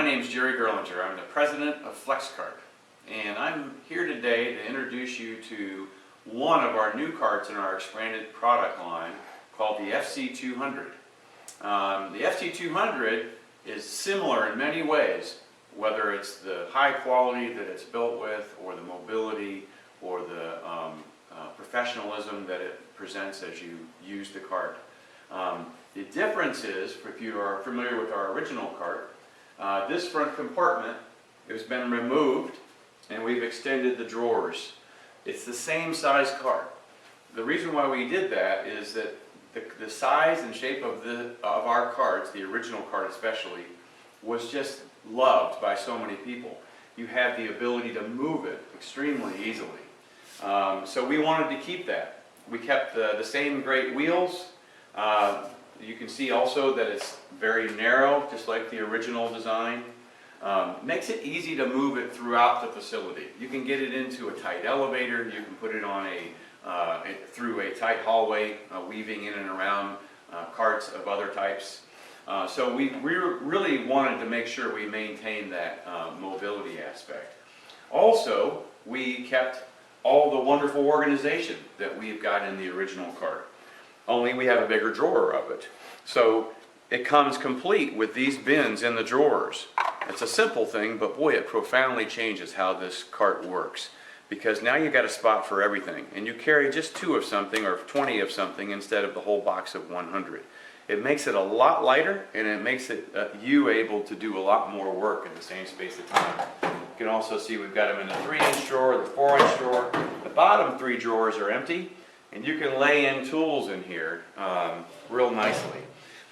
My name is Jerry Guirlinger. I'm the president of FlexCart, and I'm here today to introduce you to one of our new carts in our expanded product line called the FC200. The FC200 is similar in many ways, whether it's the high quality that it's built with, or the mobility, or the professionalism that it presents as you use the cart. The difference is, if you are familiar with our original cart, this front compartment has been removed and we've extended the drawers. It's the same size cart. The reason why we did that is that the size and shape of our carts, the original cart especially, was just loved by so many people. You had the ability to move it extremely easily. So we wanted to keep that. We kept the same great wheels. You can see also that it's very narrow, just like the original design. Makes it easy to move it throughout the facility. You can get it into a tight elevator, you can put it on through a tight hallway, weaving in and around carts of other types. So we really wanted to make sure we maintained that mobility aspect. Also, we kept all the wonderful organization that we've got in the original cart. Only we have a bigger drawer of it. So it comes complete with these bins in the drawers. It's a simple thing, but boy, it profoundly changes how this cart works. Because now you've got a spot for everything, and you carry just 2 of something or 20 of something instead of the whole box of 100. It makes it a lot lighter, and it makes it you able to do a lot more work in the same space of time. You can also see we've got them in the 3-inch drawer, the 4-inch drawer. The bottom 3 drawers are empty, and you can lay in tools in here real nicely.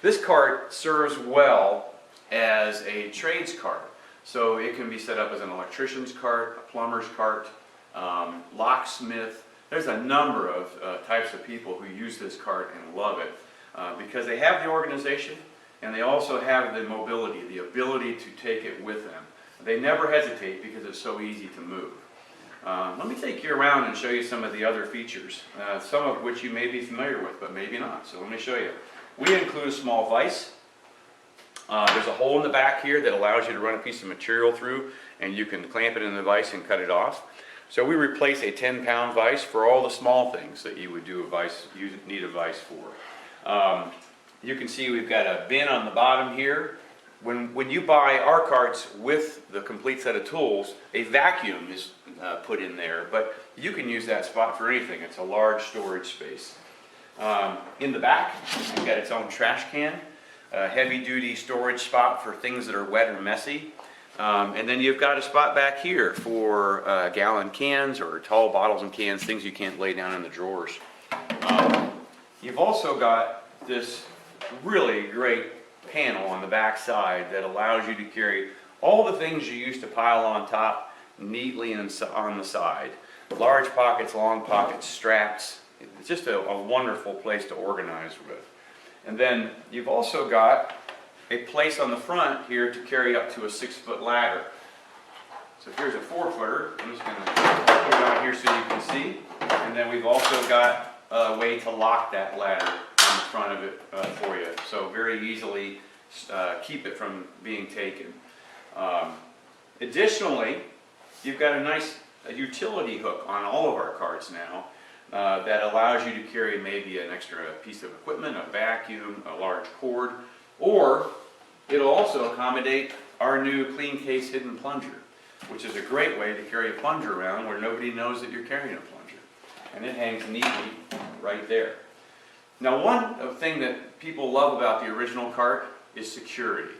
This cart serves well as a trades cart. So it can be set up as an electrician's cart, a plumber's cart, locksmith. There's a number of types of people who use this cart and love it because they have the organization and they also have the mobility, the ability to take it with them. They never hesitate because it's so easy to move. Let me take you around and show you some of the other features, some of which you may be familiar with, but maybe not. So let me show you. We include a small vise. There's a hole in the back here that allows you to run a piece of material through, and you can clamp it in the vise and cut it off. So we replace a 10-pound vise for all the small things that you would need a vise for. You can see we've got a bin on the bottom here. When you buy our carts with the complete set of tools, a vacuum is put in there, but you can use that spot for anything. It's a large storage space. In the back, you've got its own trash can, a heavy-duty storage spot for things that are wet or messy. And then you've got a spot back here for gallon cans or tall bottles and cans, things you can't lay down in the drawers. You've also got this really great panel on the back side that allows you to carry all the things you used to pile on top neatly on the side. Large pockets, long pockets, straps. It's just a wonderful place to organize with. And then you've also got a place on the front here to carry up to a 6-foot ladder. So here's a 4-footer. I'm just going to put it on here so you can see. And then we've also got a way to lock that ladder on the front of it for you. So very easily keep it from being taken. Additionally, you've got a nice utility hook on all of our carts now that allows you to carry maybe an extra piece of equipment, a vacuum, a large cord, or it'll also accommodate our new clean case hidden plunger, which is a great way to carry a plunger around where nobody knows that you're carrying a plunger. And it hangs neatly right there. Now, one thing that people love about the original cart is security.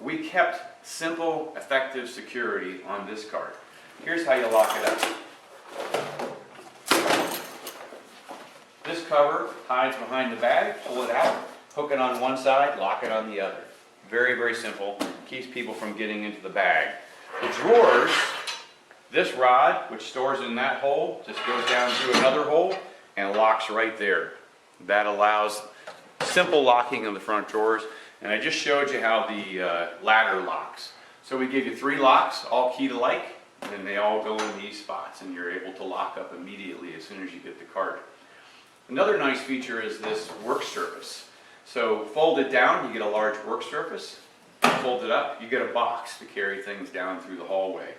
We kept simple, effective security on this cart. Here's how you lock it up. This cover hides behind the bag, pull it out, hook it on one side, lock it on the other. Very, very simple. Keeps people from getting into the bag. The drawers, this rod, which stores in that hole, just goes down through another hole and locks right there. That allows simple locking of the front drawers. And I just showed you how the ladder locks. So we give you 3 locks, all keyed alike, and they all go in these spots, and you're able to lock up immediately as soon as you get the cart. Another nice feature is this work surface. So folded down, you get a large work surface. fold it up, you get a box to carry things down through the hallway.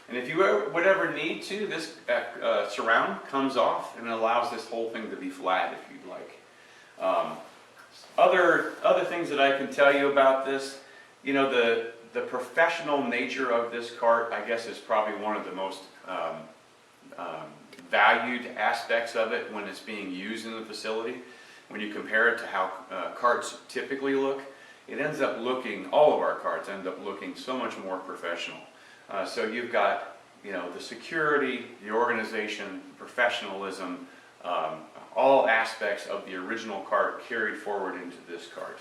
And if you would ever need to, this surround comes off and allows this whole thing to be flat if you'd like. Other things that I can tell you about this, you know, the professional nature of this cart, I guess, is probably one of the most valued aspects of it when it's being used in the facility. When you compare it to how carts typically look, it ends up looking, all of our carts end up looking so much more professional. So you've got, you know, the security, the organization, professionalism, all aspects of the original cart carried forward into this cart.